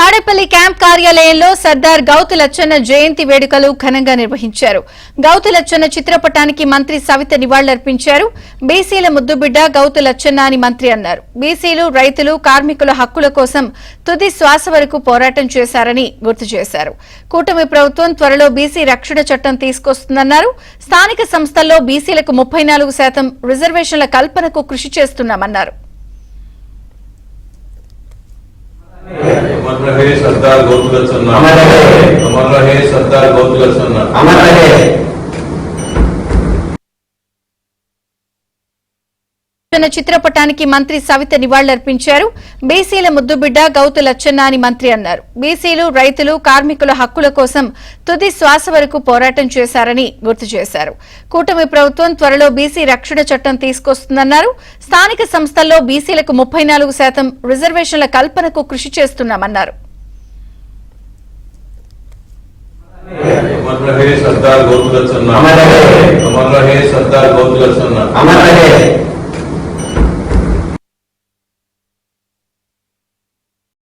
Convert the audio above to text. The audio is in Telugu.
తాడేపల్లి క్యాంప్ కార్యాలయంలో సర్దార్ గౌతు లచ్చన్న జయంతి వేడుకలు ఘనంగా నిర్వహించారు. గౌతు లచ్చన్న చిత్రపటానికి మంత్రి సవిత నివాళులర్పించారు. బీసీల ముద్దుబిడ్డ గౌతు లచ్చన్న అని మంత్రి అన్నారు. బీసీలు, రైతులు, కార్మికుల హక్కుల కోసం తుది శ్వాస వరకు పోరాటం చేశారని గుర్తు చేశారు. కూటమి ప్రభుత్వం త్వరలో బీసీ రక్షణ చట్టం తీసుకొస్తుందన్నారు. స్థానిక సంస్థల్లో బీసీలకు 34% రిజర్వేషన్ల కల్పనకు కృషి చేస్తున్నామన్నారు. अमर रहे सरदार गौतु लच्छन्न, अमर रहे सरदार गौतु लच्छन्न, अमर रहे। చిత్రపటానికి మంత్రి సవిత నివాళులర్పించారు. బీసీల ముద్దుబిడ్డ గౌతు లచ్చన్న అని మంత్రి అన్నారు. బీసీలు, రైతులు, కార్మికుల హక్కుల కోసం తుది శ్వాస వరకు పోరాటం చేశారని గుర్తు చేశారు. కూటమి ప్రభుత్వం త్వరలో బీసీ రక్షణ చట్టం తీసుకొస్తుందన్నారు. స్థానిక సంస్థల్లో బీసీలకు 34% రిజర్వేషన్ల కల్పనకు కృషి చేస్తున్నామన్నారు. अमर रहे सरदार गौतु लच्छन्न, अमर रहे सरदार गौतु लच्छन्न, अमर रहे।